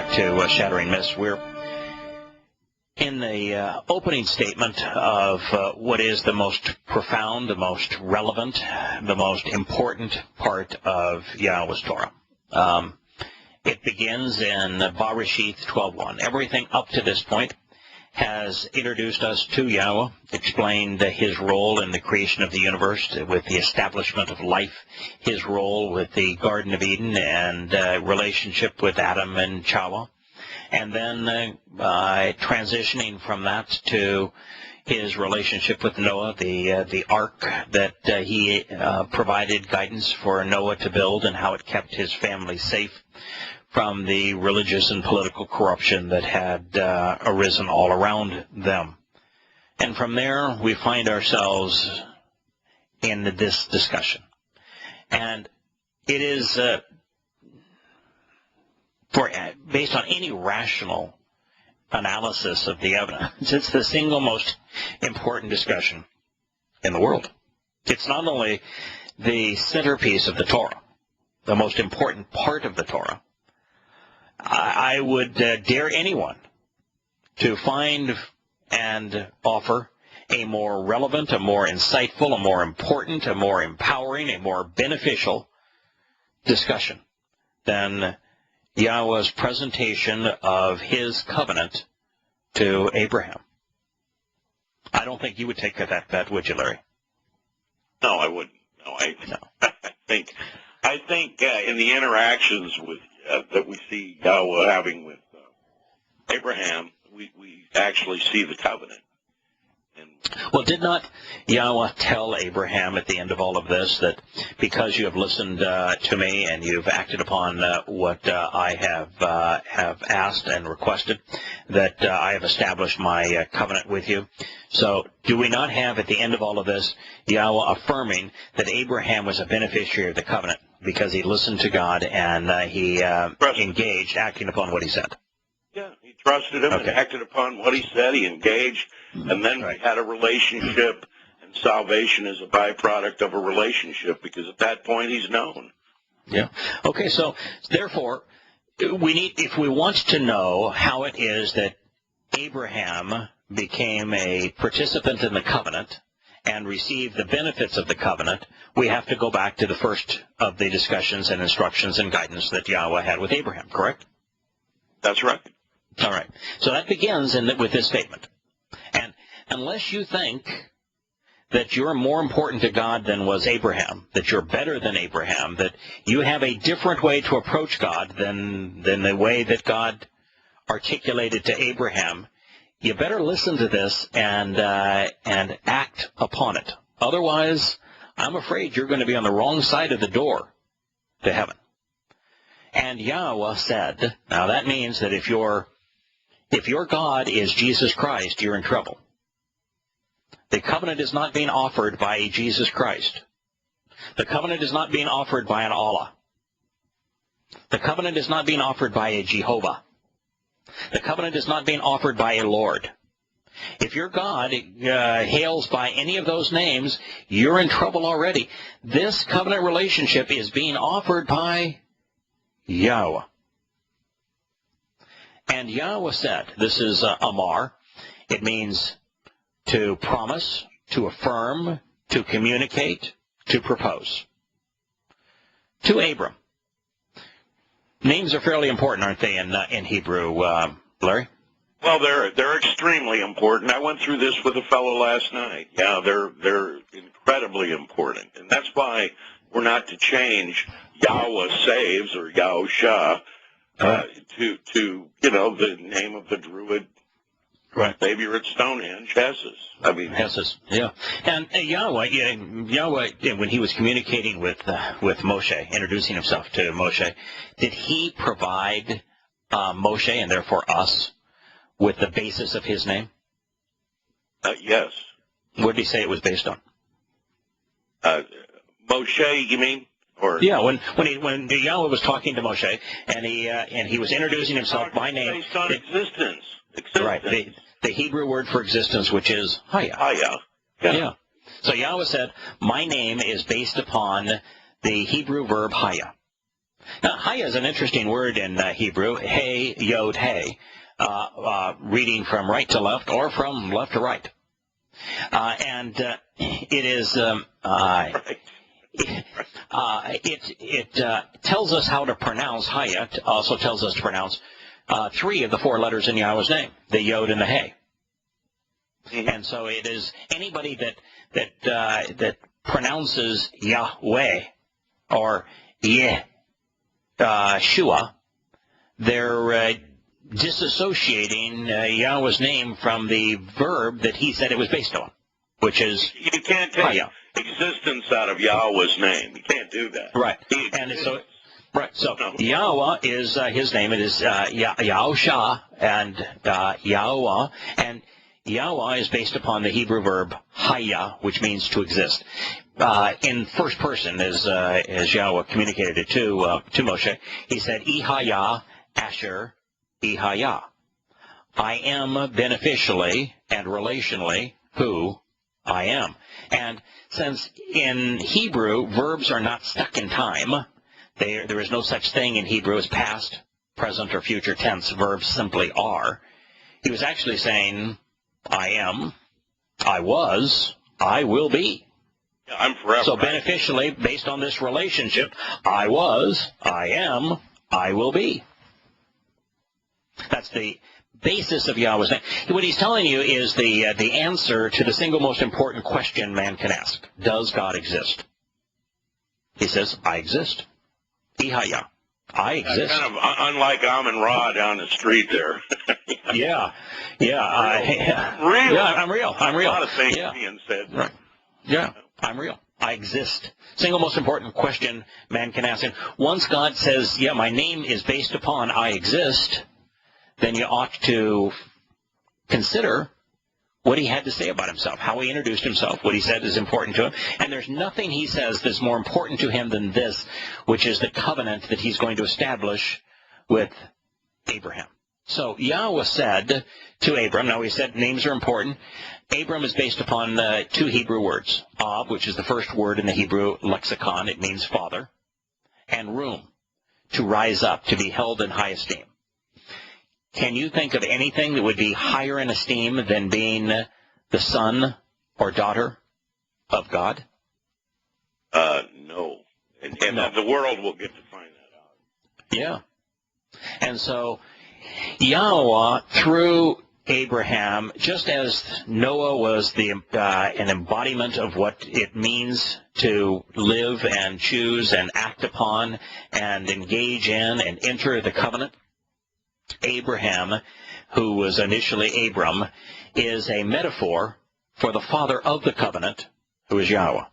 back to Shattering Myths. We're in the opening statement of what is the most profound, the most relevant, the most important part of Yahowah's Torah. It begins in Bereshith 12:1. Everything up to this point has introduced us to Yahowah, explained his role in the creation of the universe with the establishment of life, his role with the Garden of Eden and relationship with Adam and Chawah, and then transitioning from that to his relationship with Noah, the ark that he provided guidance for Noah to build and how it kept his family safe from the religious and political corruption that had arisen all around them. And from there, we find ourselves in this discussion. And it is, based on any rational analysis of the evidence, it's the single most important discussion in the world. It's not only the centerpiece of the Torah, the most important part of the Torah. I would dare anyone to find and offer a more relevant, a more insightful, a more important, a more empowering, a more beneficial discussion than Yahowah's presentation of his covenant to Abraham. I don't think you would take that bet, would you, Larry? No, I wouldn't. No. I think in the interactions with that we see Yahowah having with Abraham, we actually see the covenant. Well, did not Yahowah tell Abraham at the end of all of this that because you have listened to me and you've acted upon what I have asked and requested, that I have established my covenant with you? So do we not have at the end of all of this Yahowah affirming that Abraham was a beneficiary of the covenant because he listened to God and he engaged, acting upon what he said? Yeah, he trusted him and acted upon what he said. He engaged, and then we had a relationship, and salvation is a byproduct of a relationship because at that point he's known. Yeah. Okay, so therefore, if we want to know how it is that Abraham became a participant in the covenant and received the benefits of the covenant, we have to go back to the first of the discussions and instructions and guidance that Yahowah had with Abraham, correct? That's right. All right. So that begins with this statement. And unless you think that you're more important to God than was Abraham, that you're better than Abraham, that you have a different way to approach God than the way that God articulated to Abraham, you better listen to this and act upon it. Otherwise, I'm afraid you're going to be on the wrong side of the door to heaven. And Yahowah said, now that means that if your God is Jesus Christ, you're in trouble. The covenant is not being offered by a Jesus Christ. The covenant is not being offered by an Allah. The covenant is not being offered by a Jehovah. The covenant is not being offered by a Lord. If your God hails by any of those names, you're in trouble already. This covenant relationship is being offered by Yahowah. And Yahowah said, this is Amar, it means to promise, to affirm, to communicate, to propose. To Abram. Names are fairly important, aren't they, in Hebrew, Larry? Well, they're extremely important. I went through this with a fellow last night. Yeah, they're incredibly important. And that's why we're not to change Yahowah saves or Yahusha to the name of the Druid savior at Stonehenge, Hessus. Hessus, yeah. And Yahowah, when he was communicating with Moshe, introducing himself to Moshe, did he provide Moshe, and therefore us, with the basis of his name? Yes. What did he say it was based on? Moshe, you mean? Or yeah, when Yahowah was talking to Moshe, and he was introducing himself by name. Based on existence. Right. The Hebrew word for existence, which is Haya. Haya. Yeah. So Yahowah said, my name is based upon the Hebrew verb Haya. Now, Haya is an interesting word in Hebrew. Hey, yod, hey. Reading from right to left or from left to right. It is... It tells us how to pronounce Haya. It also tells us to pronounce 3 of the 4 letters in Yahweh's name, the Yod and the Hey. Mm-hmm. And so it is anybody that pronounces Yahweh or Yeshua, they're disassociating Yahweh's name from the verb that he said it was based on, which is you can't take Haya. Existence out of Yahweh's name. You can't do that. Right. So Yahowah is his name. It is Yahusha and Yahowah, and Yahowah is based upon the Hebrew verb Haya, which means to exist. In first person, as Yahowah communicated it to Moshe, he said, Ihaya Asher Ihaya. I am beneficially and relationally who I am. And since in Hebrew, verbs are not stuck in time, there is no such thing in Hebrew as past, present, or future tense. Verbs simply are. He was actually saying, I am, I was, I will be. Yeah, I'm forever. So beneficially, based on this relationship, I was, I am, I will be. That's the basis of Yahweh's name. What he's telling you is the answer to the single most important question man can ask. Does God exist? He says, I exist. Ihaya. I exist. Kind of unlike Amun-Ra down the street there. Yeah. Real. Yeah, I'm real. A lot of things being said. Right. Yeah, I'm real. I exist. Single most important question man can ask. And once God says, yeah, my name is based upon I exist, then you ought to consider what he had to say about himself, how he introduced himself, what he said is important to him. And there's nothing he says that's more important to him than this, which is the covenant that he's going to establish with Abraham. So Yahweh said to Abram, now he said names are important. Abram is based upon 2 Hebrew words. Ab, which is the first word in the Hebrew lexicon, it means father, and room, to rise up, to be held in high esteem. Can you think of anything that would be higher in esteem than being the son or daughter of God? No. And no. The world will get to find that out. Yeah. And so Yahowah, through Abraham, just as Noah was an embodiment of what it means to live and choose and act upon and engage in and enter the covenant, Abraham, who was initially Abram, is a metaphor for the father of the covenant, who is Yahweh.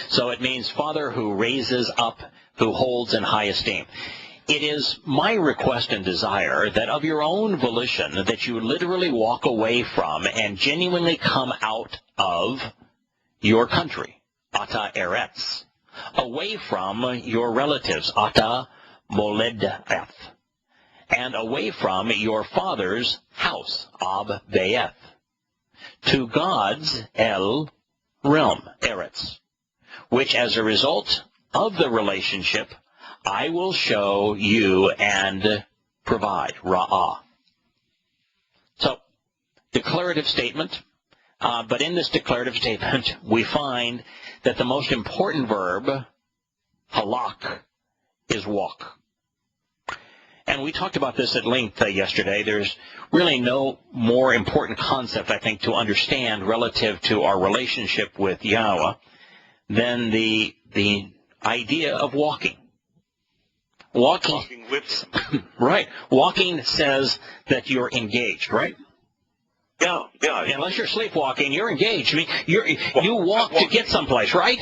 So it means father who raises up, who holds in high esteem. It is my request and desire that of your own volition that you literally walk away from and genuinely come out of your country, ata eretz, away from your relatives, ata moledeth, and away from your father's house, ab beeth, to God's el realm, eretz, which as a result of the relationship I will show you and provide, ra'ah. So, declarative statement, but in this declarative statement we find that the most important verb, halak, is walk. And we talked about this at length yesterday. There's really no more important concept, I think, to understand relative to our relationship with Yahweh than the idea of walking. Walking with him. Right. Walking says that you're engaged, right? Yeah. Unless you're sleepwalking, you're engaged. I mean, you walk to get someplace, right?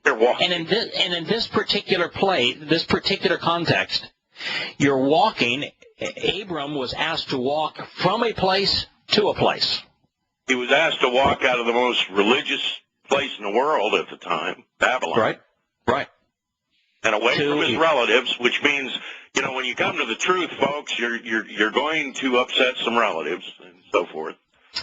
You're walking. And in this particular this particular context, you're walking. Abram was asked to walk from a place to a place. He was asked to walk out of the most religious place in the world at the time, Babylon. Right. And away from his relatives, which means, when you come to the truth, folks, you're going to upset some relatives and so forth.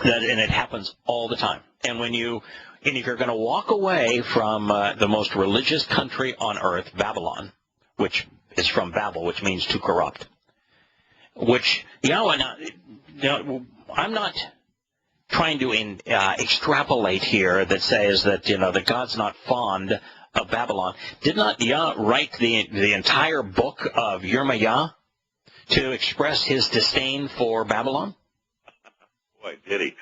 And it happens all the time. And if you're going to walk away from the most religious country on earth, Babylon, which is from Babel, which means to corrupt. Which, I'm not trying to extrapolate here that says that, that God's not fond of Babylon. Did not Yah write the entire book of Yirmiyah to express his disdain for Babylon? Boy, did he.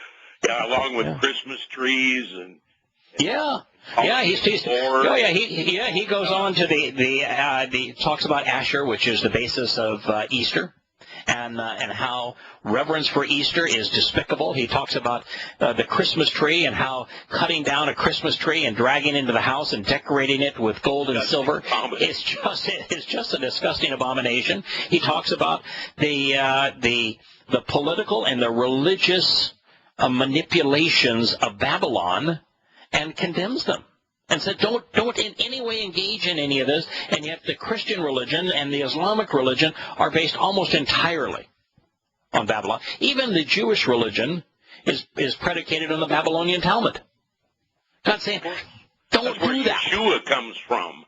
Yeah, along with Christmas trees and he goes on to the talks about Asher, which is the basis of Easter, and how reverence for Easter is despicable. He talks about the Christmas tree and how cutting down a Christmas tree and dragging it into the house and decorating it with gold and silver is just a disgusting abomination. He talks about the political and the religious manipulations of Babylon and condemns them and said, don't in any way engage in any of this. And yet the Christian religion and the Islamic religion are based almost entirely on Babylon. Even the Jewish religion is predicated on the Babylonian Talmud. God's saying, don't do that. Yahowah comes from.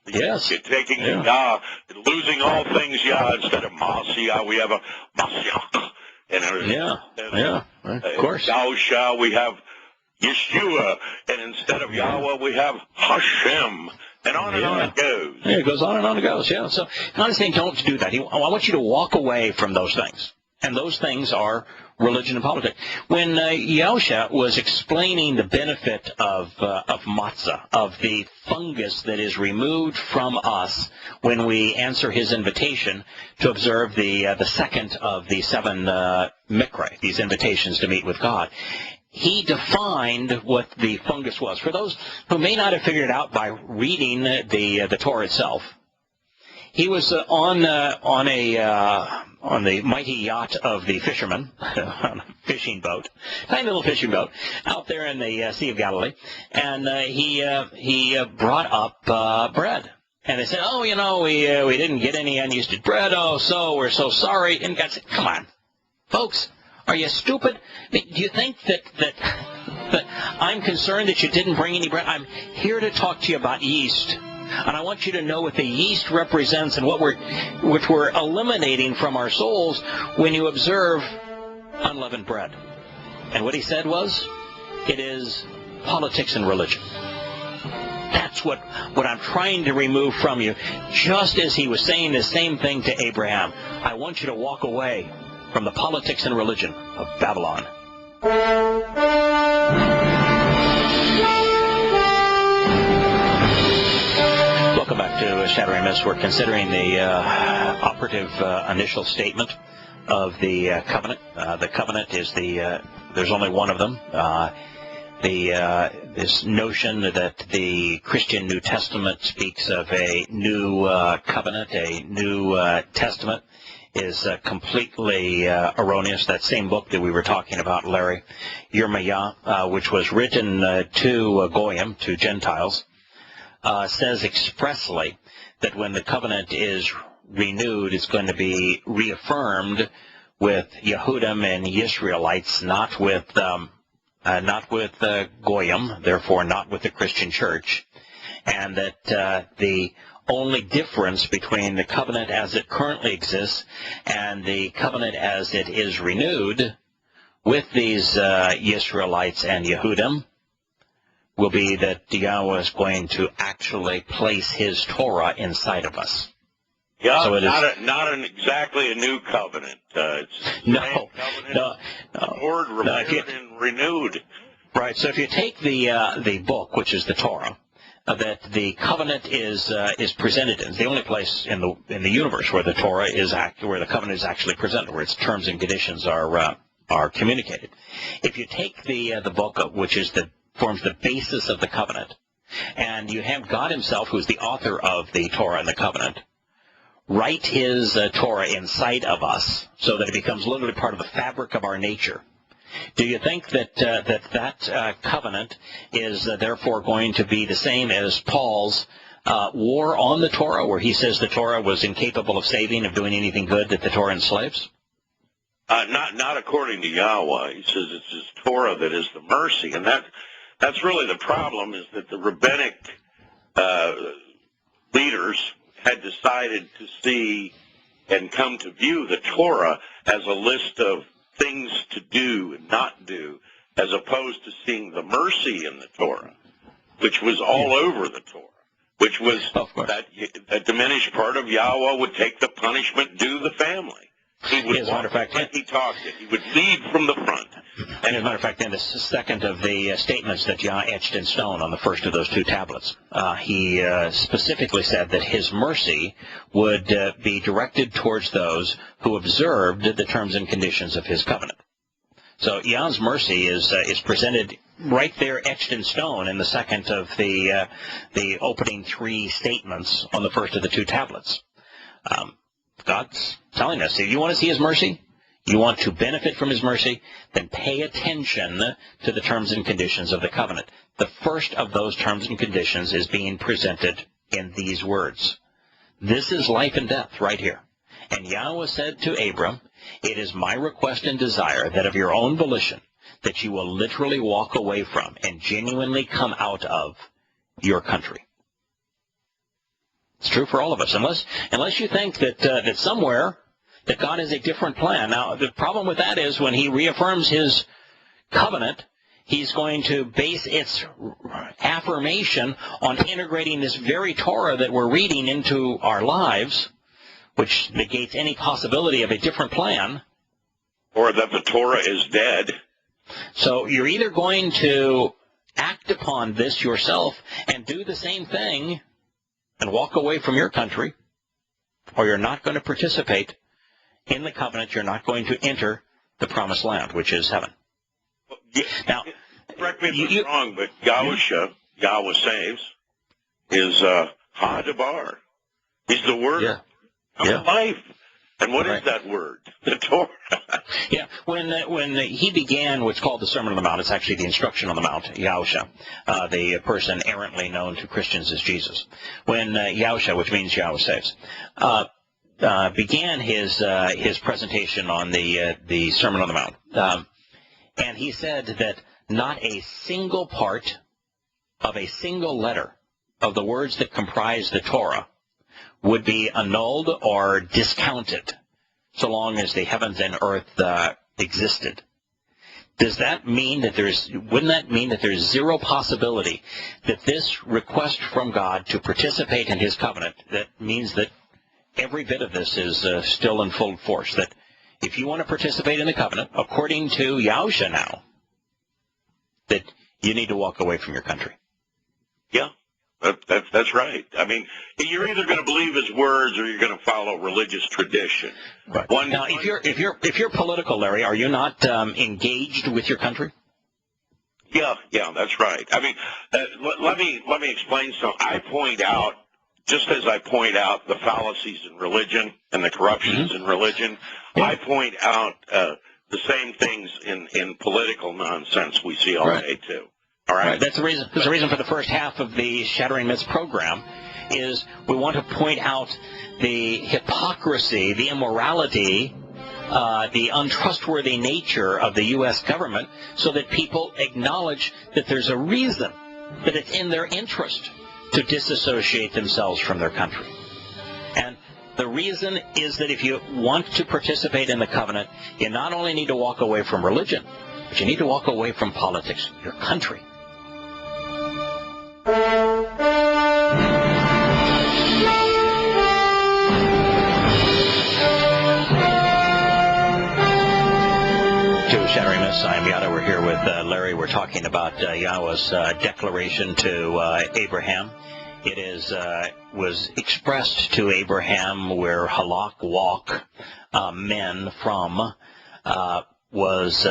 Yes. You're taking Yah, losing all things Yah instead of Masiah. We have a Masiah. Of course. Yahusha, we have Yeshua, and instead of Yahweh, we have Hashem, and on and on it goes. Yeah, it goes on and on it goes, So God is saying, don't do that. I want you to walk away from those things. And those things are religion and politics. When Yahusha was explaining the benefit of matzah, of the fungus that is removed from us when we answer his invitation to observe the second of the 7 mikra, these invitations to meet with God, he defined what the fungus was. For those who may not have figured it out by reading the Torah itself, he was on the mighty yacht of the fishermen, on a fishing boat, tiny little fishing boat, out there in the Sea of Galilee, and he brought up bread. And they said, we didn't get any unused bread. We're so sorry. And God said, come on, folks. Are you stupid? Do you think that I'm concerned that you didn't bring any bread? I'm here to talk to you about yeast. And I want you to know what the yeast represents and which we're eliminating from our souls when you observe unleavened bread. And what he said was, it is politics and religion. That's what I'm trying to remove from you. Just as he was saying the same thing to Abraham. I want you to walk away from the politics and religion of Babylon. Welcome back to Shattering Myths. We're considering the operative initial statement of the covenant. The covenant is there's only one of them. This notion that the Christian New Testament speaks of a new covenant, a new testament, is completely erroneous. That same book that we were talking about, Larry, Yirmiyah, which was written to Goyim, to Gentiles, says expressly that when the covenant is renewed, it's going to be reaffirmed with Yehudim and Israelites, not with Goyim, therefore not with the Christian church, and that the only difference between the covenant as it currently exists and the covenant as it is renewed with these Israelites and Yehudim will be that Yahowah is going to actually place his Torah inside of us. Yeah, so not exactly a new covenant. It's the same covenant, Lord, repaired and renewed. Right. So if you take the book, which is the Torah, that the covenant is presented in. It's the only place in the universe where the Torah where the covenant is actually presented, where its terms and conditions are communicated. If you take the book, which forms the basis of the covenant, and you have God Himself, who is the author of the Torah and the covenant, write His Torah inside of us, so that it becomes literally part of the fabric of our nature. Do you think that covenant is therefore going to be the same as Paul's war on the Torah, where he says the Torah was incapable of saving, of doing anything good, that the Torah enslaves? Not according to Yahowah. He says it's His Torah that is the mercy, and that's really the problem. Is that the rabbinic leaders had decided to see and come to view the Torah as a list of things to do and not do, as opposed to seeing the mercy in the Torah, which was all over the Torah, which was that a diminished part of Yahowah would take the punishment due the family. He would walk like he talked it. He would lead from the front. And as a matter of fact, in the second of the statements that Yah etched in stone on the first of those two tablets, he specifically said that his mercy would be directed towards those who observed the terms and conditions of his covenant. So Yah's mercy is presented right there, etched in stone, in the second of the opening three statements on the first of the two tablets. God's telling us, if you want to see his mercy, you want to benefit from his mercy, then pay attention to the terms and conditions of the covenant. The first of those terms and conditions is being presented in these words. This is life and death right here. And Yahowah said to Abram, it is my request and desire that of your own volition, that you will literally walk away from and genuinely come out of your country. It's true for all of us, unless you think that somewhere that God has a different plan. Now, the problem with that is when he reaffirms his covenant, he's going to base its affirmation on integrating this very Torah that we're reading into our lives, which negates any possibility of a different plan. Or that the Torah is dead. So you're either going to act upon this yourself and do the same thing and walk away from your country, or you're not going to participate in the covenant. You're not going to enter the promised land, which is heaven. Now, correct me if I'm wrong, but Yahowah saves, is Ha-Dabar. He's the word of life. And what is that word? The Torah. Yeah, when he began what's called the Sermon on the Mount, it's actually the Instruction on the Mount, Yahushua, the person errantly known to Christians as Jesus. When Yahushua, which means Yahweh saves, began his presentation on the Sermon on the Mount, and he said that not a single part of a single letter of the words that comprise the Torah would be annulled or discounted so long as the heavens and earth existed. Does that mean that wouldn't that mean that there's zero possibility that this request from God to participate in his covenant, that means that every bit of this is still in full force, that if you want to participate in the covenant, according to Yahushua now, that you need to walk away from your country? Yeah. That's right. I mean, you're either going to believe his words or you're going to follow religious tradition. Right. Now, if you're political, Larry, are you not engaged with your country? Yeah, that's right. I mean, let me explain something. I point out, just as I point out the fallacies in religion and the corruptions in religion, I point out the same things in political nonsense we see all day too. All right. That's the reason. That's the reason for the first half of the Shattering Myths program, is we want to point out the hypocrisy, the immorality, the untrustworthy nature of the U.S. government, so that people acknowledge that there's a reason, that it's in their interest to disassociate themselves from their country. And the reason is that if you want to participate in the covenant, you not only need to walk away from religion, but you need to walk away from politics, your country. Shattering Myths. I am Yahowah. We're here with Larry. We're talking about Yahweh's declaration to Abraham. It was expressed to Abraham where halak walk men from was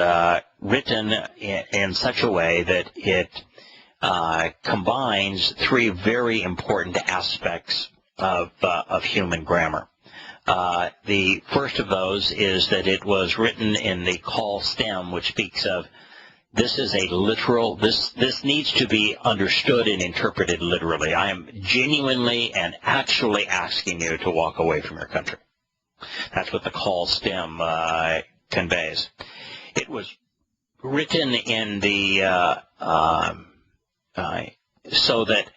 written in such a way that it combines three very important aspects of human grammar. The first of those is that it was written in the call stem, which speaks of this is a literal, this needs to be understood and interpreted literally. I am genuinely and actually asking you to walk away from your country. That's what the call stem conveys. It was written in the so that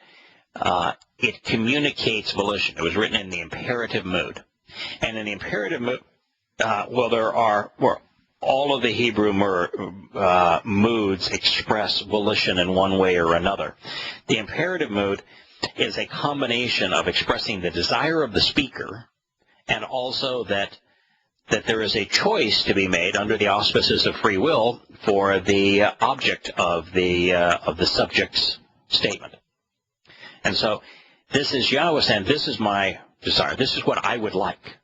it communicates volition. It was written in the imperative mood. And in the imperative mood, all of the Hebrew moods express volition in one way or another. The imperative mood is a combination of expressing the desire of the speaker and also that there is a choice to be made under the auspices of free will for the object of the subject's statement. And so this is Yahowah saying, this is my desire. This is what I would like.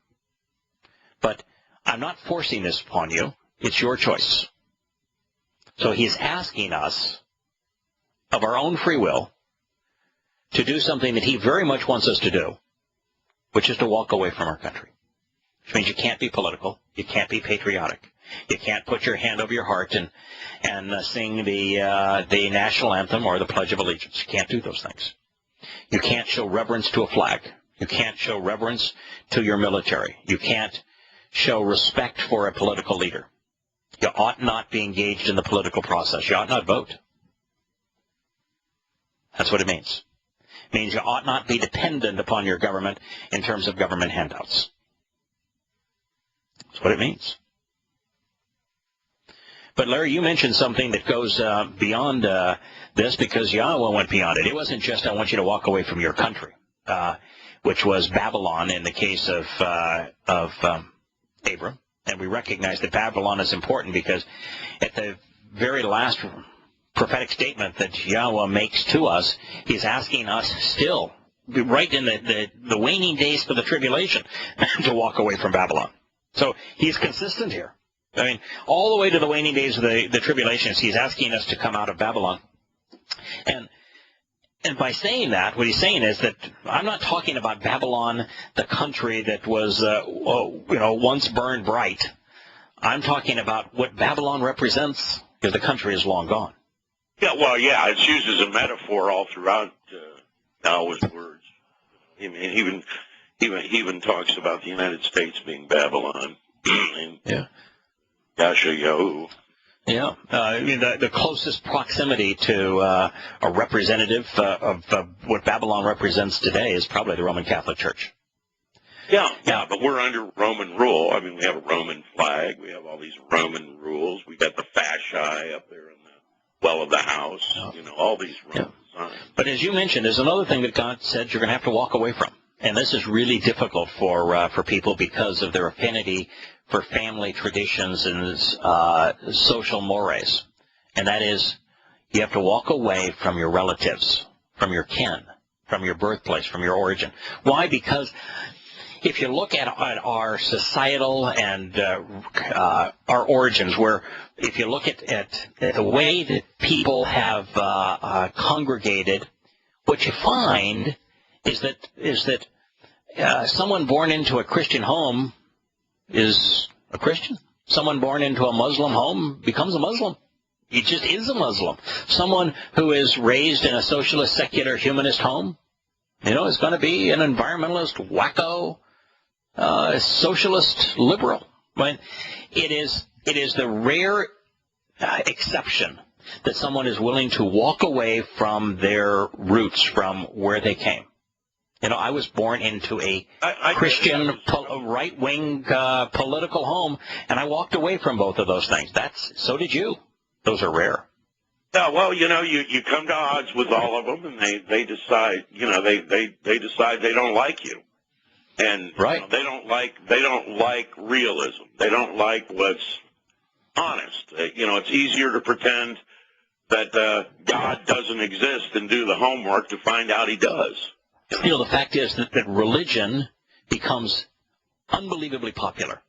But I'm not forcing this upon you. It's your choice. So he's asking us, of our own free will, to do something that he very much wants us to do, which is to walk away from our country. Which means you can't be political. You can't be patriotic. You can't put your hand over your heart and sing the national anthem or the Pledge of Allegiance. You can't do those things. You can't show reverence to a flag. You can't show reverence to your military. You can't show respect for a political leader. You ought not be engaged in the political process. You ought not vote. That's what it means. It means you ought not be dependent upon your government in terms of government handouts. That's what it means. But Larry, you mentioned something that goes beyond this, because Yahowah went beyond it. It wasn't just, I want you to walk away from your country, which was Babylon in the case of Abram. And we recognize that Babylon is important because at the very last prophetic statement that Yahowah makes to us, he's asking us still, right in the waning days for the tribulation, to walk away from Babylon. So he's consistent here. I mean, all the way to the waning days of the tribulations, he's asking us to come out of Babylon. And by saying that, what he's saying is that I'm not talking about Babylon, the country that was, once burned bright. I'm talking about what Babylon represents, because the country is long gone. Yeah, well, yeah, it's used as a metaphor all throughout Yahowah's words. I mean, he even talks about the United States being Babylon. Yeah. Yahowah. Yeah, I mean, the closest proximity to a representative of what Babylon represents today is probably the Roman Catholic Church. Yeah, but we're under Roman rule. I mean, we have a Roman flag. We have all these Roman rules. We got the fasci up there in the well of the house. All these Roman signs. But as you mentioned, there's another thing that God said you're going to have to walk away from. And this is really difficult for people because of their affinity for family traditions and social mores. And that is, you have to walk away from your relatives, from your kin, from your birthplace, from your origin. Why? Because if you look at our societal and our origins, where if you look at the way that people have congregated, what you find is that someone born into a Christian home is a Christian. Someone born into a Muslim home becomes a Muslim. He just is a Muslim. Someone who is raised in a socialist, secular, humanist home, is going to be an environmentalist, wacko, socialist, liberal. When it is the rare exception that someone is willing to walk away from their roots, from where they came. I was born into a Christian, right-wing political home, and I walked away from both of those things. So did you. Those are rare. Yeah, well, you come to odds with all of them, and they decide, they decide they don't like you, and right. They don't like realism. They don't like what's honest. It's easier to pretend that God doesn't exist than do the homework to find out He does. The fact is that religion becomes unbelievably popular.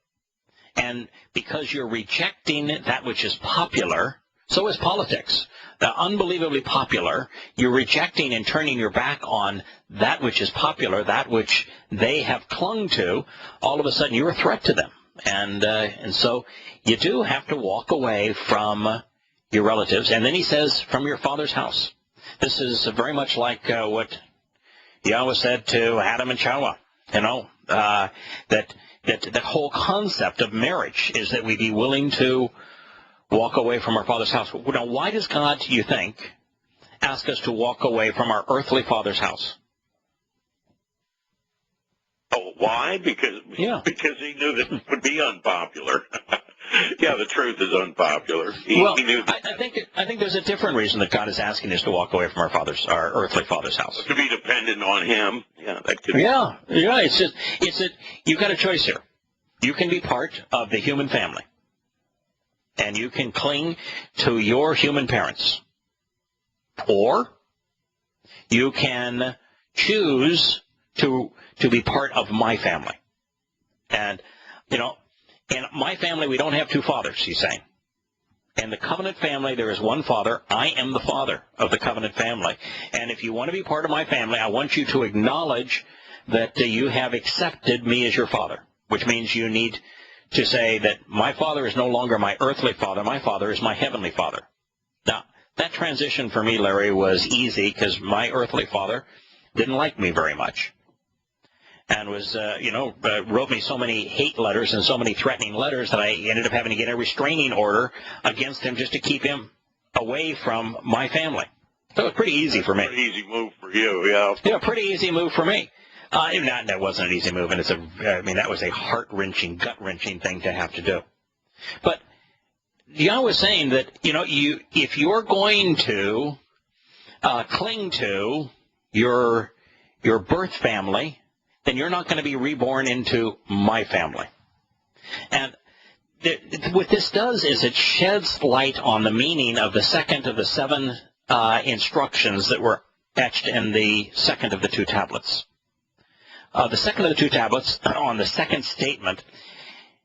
And because you're rejecting that which is popular, so is politics. The unbelievably popular, you're rejecting and turning your back on that which is popular, that which they have clung to, all of a sudden you're a threat to them. And so you do have to walk away from your relatives. And then he says, from your father's house. This is very much like what Yahowah said to Adam and Chawah, that whole concept of marriage is that we be willing to walk away from our father's house. Now, why does God, you think, ask us to walk away from our earthly father's house? Oh, why? Because he knew that it would be unpopular. Yeah, the truth is unpopular. He knew that. I think there's a different reason that God is asking us to walk away from our earthly father's house. To be dependent on him. Yeah, that could be. Yeah. You've got a choice here. You can be part of the human family, and you can cling to your human parents, or you can choose to be part of my family. And, in my family, we don't have two fathers, he's saying. In the covenant family, there is one father. I am the father of the covenant family. And if you want to be part of my family, I want you to acknowledge that you have accepted me as your father, which means you need to say that my father is no longer my earthly father. My father is my heavenly father. Now, that transition for me, Larry, was easy because my earthly father didn't like me very much. And was, wrote me so many hate letters and so many threatening letters that I ended up having to get a restraining order against him just to keep him away from my family. So it was pretty easy for me. Pretty easy move for you, yeah. Yeah, pretty easy move for me. That wasn't an easy move, and that was a heart-wrenching, gut-wrenching thing to have to do. But Yahowah is saying that, if you're going to cling to your birth family, then you're not going to be reborn into my family. And what this does is it sheds light on the meaning of the second of the seven instructions that were etched in the second of the two tablets. The second of the two tablets, on the second statement,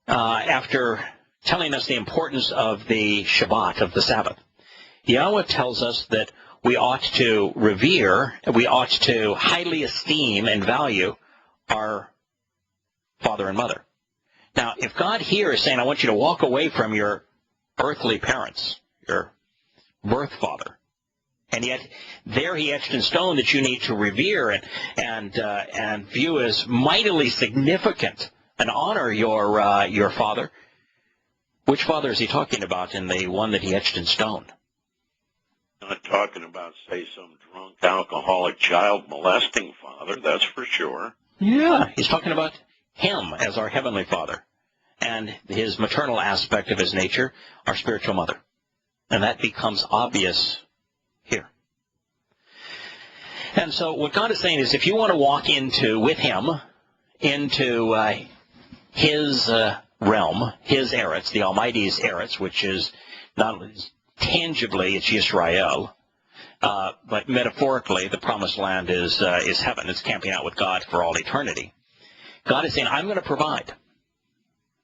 after telling us the importance of the Shabbat, of the Sabbath, Yahowah tells us that we ought to revere, we ought to highly esteem and value our father and mother. Now, if God here is saying, I want you to walk away from your earthly parents, your birth father, and yet there he etched in stone that you need to revere and view as mightily significant and honor your father, which father is he talking about in the one that he etched in stone? Not talking about, say, some drunk, alcoholic, child molesting father, that's for sure. Yeah, he's talking about him as our heavenly father and his maternal aspect of his nature, our spiritual mother. And that becomes obvious here. And so what God is saying is if you want to walk with him into his realm, his Eretz, the Almighty's Eretz, which is not tangibly, it's Yisrael, but metaphorically, the promised land is heaven. It's camping out with God for all eternity. God is saying, I'm going to provide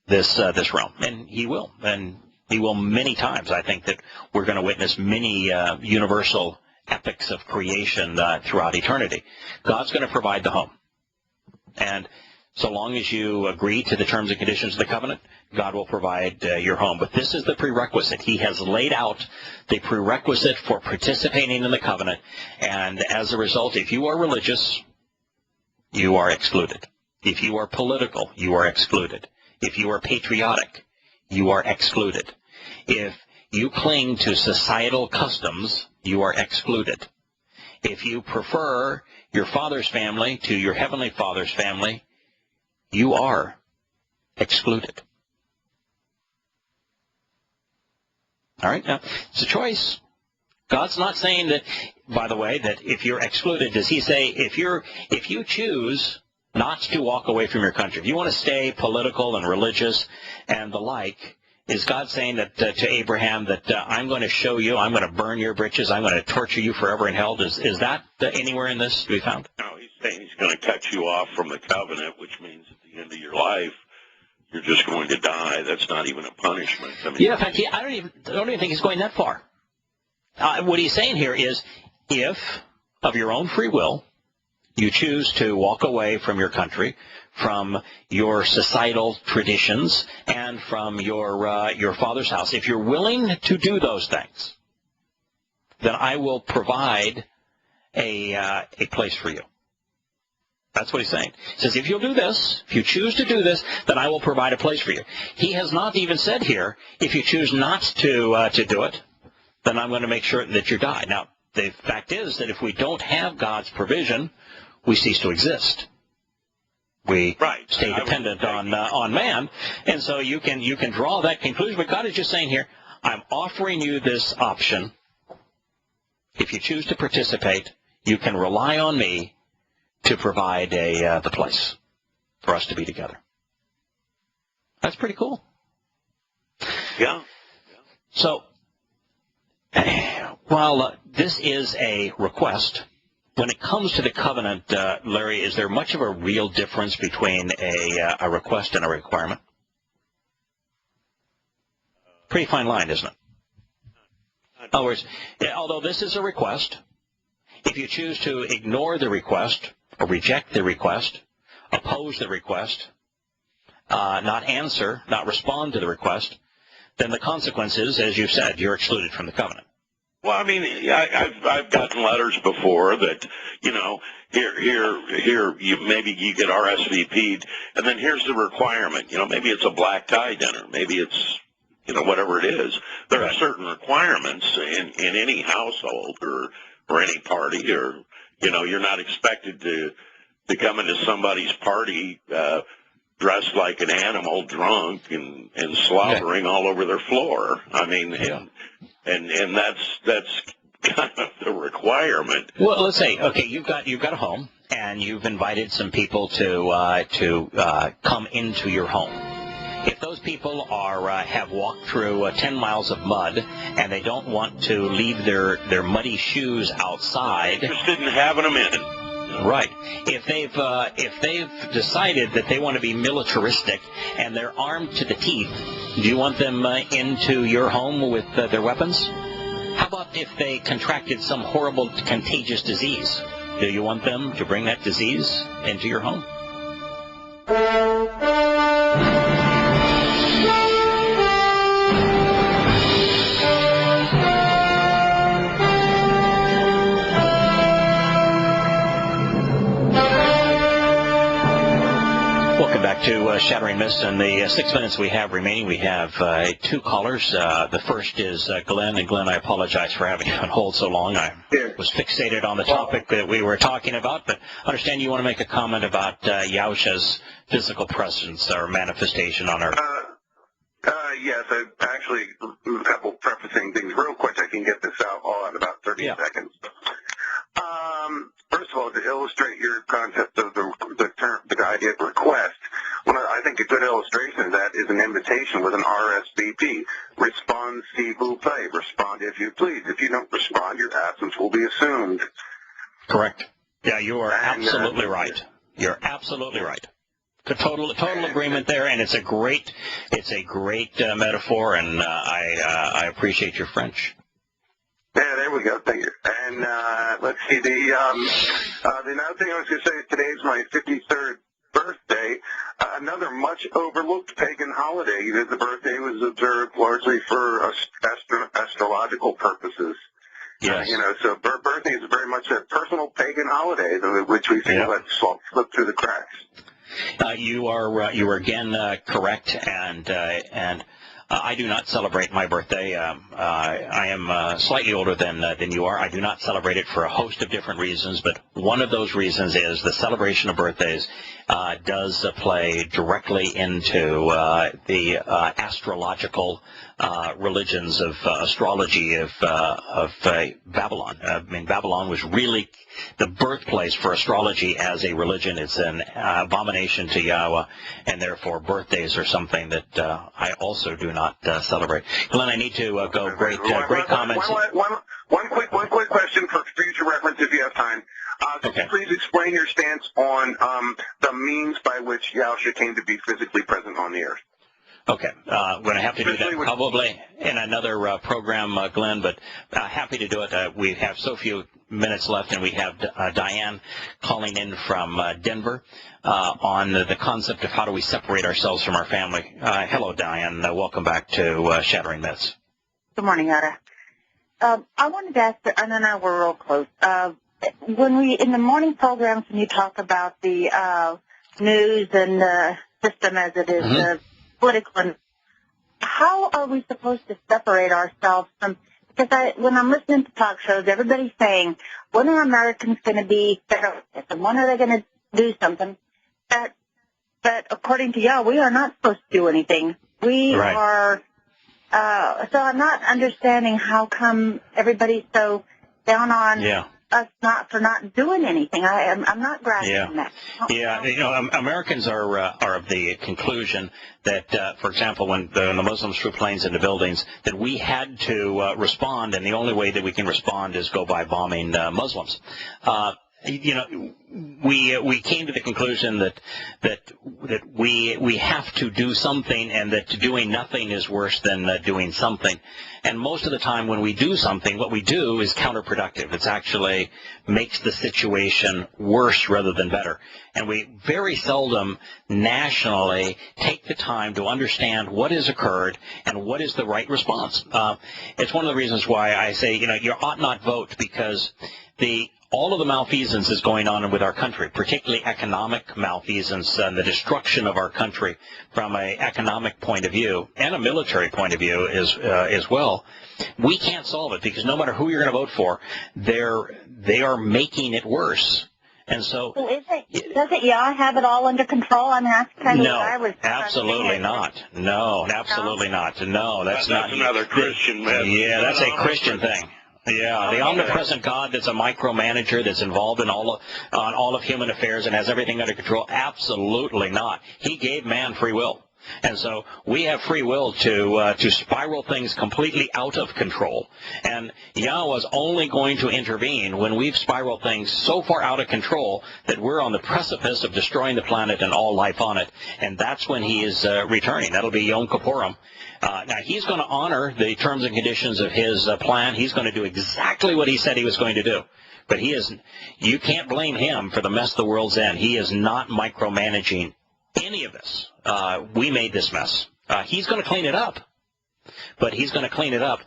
this realm, and he will. And he will many times. I think that we're going to witness many universal epics of creation throughout eternity. God's going to provide the home. And so long as you agree to the terms and conditions of the covenant, God will provide your home. But this is the prerequisite. He has laid out the prerequisite for participating in the covenant. And as a result, if you are religious, you are excluded. If you are political, you are excluded. If you are patriotic, you are excluded. If you cling to societal customs, you are excluded. If you prefer your father's family to your heavenly Father's family, you are excluded. All right? Now, it's a choice. God's not saying that, by the way, that if you're excluded, does he say if you choose not to walk away from your country, if you want to stay political and religious and the like, is God saying that to Abraham that I'm going to show you, I'm going to burn your britches, I'm going to torture you forever in hell? Is that anywhere in this to be found? No, he's saying he's going to cut you off from the covenant, which means at the end of your life, you're just going to die. That's not even a punishment. I mean, yeah, in fact, I don't even think he's going that far. What he's saying here is, if of your own free will you choose to walk away from your country, from your societal traditions, and from your father's house, if you're willing to do those things, then I will provide a place for you. That's what he's saying. He says, if you'll do this, if you choose to do this, then I will provide a place for you. He has not even said here, if you choose not to do it, then I'm going to make sure that you die. Now, the fact is that if we don't have God's provision, we cease to exist. We Right. stay dependent on man, and so you can draw that conclusion. But God is just saying here, I'm offering you this option. If you choose to participate, you can rely on me to provide the place for us to be together. That's pretty cool. Yeah. So, while this is a request, when it comes to the covenant, Larry, is there much of a real difference between a request and a requirement? Pretty fine line, isn't it? In other words, although this is a request, if you choose to ignore the request or reject the request, oppose the request, not answer, not respond to the request, then the consequence is, as you said, you're excluded from the covenant. Well, I mean, I've gotten letters before that, here, maybe you get RSVP'd, and then here's the requirement. Maybe it's a black tie dinner. Maybe it's, whatever it is. There are certain requirements in any household or any party, or, you're not expected to come into somebody's party dressed like an animal, drunk and slobbering all over their floor. I mean, and that's kind of the requirement. Well, let's say, okay, you've got a home, and you've invited some people to come into your home. If those people have walked through 10 miles of mud and they don't want to leave their muddy shoes outside, Interested in having them in. Right. If they've decided that they want to be militaristic and they're armed to the teeth, do you want them into your home with their weapons? How about if they contracted some horrible contagious disease? Do you want them to bring that disease into your home? Welcome back to Shattering Myths. In the 6 minutes we have remaining, we have two callers. The first is Glenn. And Glenn, I apologize for having you on hold so long. I was fixated on the topic that we were talking about, but I understand you want to make a comment about Yahowah's physical presence or manifestation on earth. Yes, actually, a couple prefacing things real quick. I can get this out all in about 30 seconds. First of all, to illustrate your concept of the idea of request, I think a good illustration of that is an invitation with an RSVP. Respond, s'il vous plaît. Respond if you please. If you don't respond, your absence will be assumed. Correct. Yeah, you are absolutely right. You're absolutely right. Total agreement there, and it's a great metaphor, and I appreciate your French. Yeah, there we go. Thank you. And let's see. The another thing I was going to say is today is my 53rd birthday. Another much overlooked pagan holiday. The birthday was observed largely for astrological purposes. Yes. So birthday is very much a personal pagan holiday, which we think let slip through the cracks. You are again correct, and I do not celebrate my birthday. I am slightly older than you are. I do not celebrate it for a host of different reasons, but one of those reasons is the celebration of birthdays does play directly into the astrological religions of astrology of Babylon. I mean, Babylon was really the birthplace for astrology as a religion. It's an abomination to Yahowah, and therefore birthdays are something that I also do not celebrate. Glenn, I need to go. Great comments. One quick question for future reference if you have time. Could you please explain your stance on the means by which Yahowah came to be physically present on the earth? Okay, we're going to have to do that probably in another program, Glenn, but happy to do it. We have so few minutes left, and we have Diane calling in from Denver on the concept of how do we separate ourselves from our family. Hello, Diane. Welcome back to Shattering Myths. Good morning, Ada. I wanted to ask, and I know we're real close. When in the morning programs, when you talk about the news and the system as it is, political, how are we supposed to separate ourselves from? Because when I'm listening to talk shows, everybody's saying, when are Americans going to be federalists, and when are they going to do something? That but according to y'all, we are not supposed to do anything. We Right. are, so I'm not understanding how come everybody's so down on us for not doing anything. I'm not grasping that. Yeah, Americans are of the conclusion that, for example, when the Muslims threw planes into buildings, that we had to respond, and the only way that we can respond is go by bombing Muslims. We came to the conclusion that we have to do something, and that doing nothing is worse than doing something. And most of the time when we do something, what we do is counterproductive. It actually makes the situation worse rather than better. And we very seldom nationally take the time to understand what has occurred and what is the right response. It's one of the reasons why I say, you ought not vote, because all of the malfeasance is going on with our country, particularly economic malfeasance and the destruction of our country from an economic point of view and a military point of view as well. We can't solve it, because no matter who you're going to vote for, they are making it worse. And so, doesn't Yah have it all under control? I mean, that's kind of what I was. Absolutely not. No, absolutely not. No, that's not. That's another Christian myth. Yeah, that's a Christian thing. Yeah, the omnipresent God that's a micromanager that's involved in all of human affairs and has everything under control. Absolutely not. He gave man free will. And so we have free will to spiral things completely out of control. And Yahowah is only going to intervene when we've spiraled things so far out of control that we're on the precipice of destroying the planet and all life on it. And that's when he is returning. That'll be Yom Kippurim. Now, he's going to honor the terms and conditions of his plan. He's going to do exactly what he said he was going to do. But you can't blame him for the mess the world's in. He is not micromanaging any of this. We made this mess. He's going to clean it up. But he's going to clean it up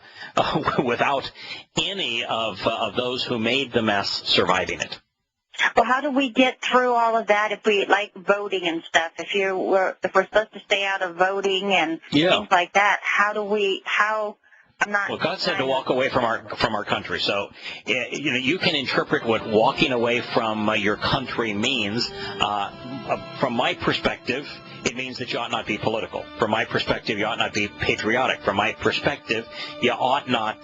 without any of those who made the mess surviving it. Well, how do we get through all of that if we like voting and stuff? If we're supposed to stay out of voting and things like that, Well, God said to walk away from our country. So, you can interpret what walking away from your country means. From my perspective, it means that you ought not be political. From my perspective, you ought not be patriotic. From my perspective, you ought not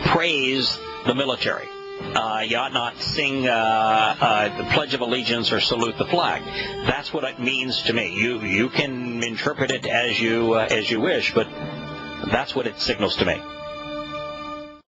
praise the military. You ought not sing the Pledge of Allegiance or salute the flag. That's what it means to me. You can interpret it as you wish, but that's what it signals to me.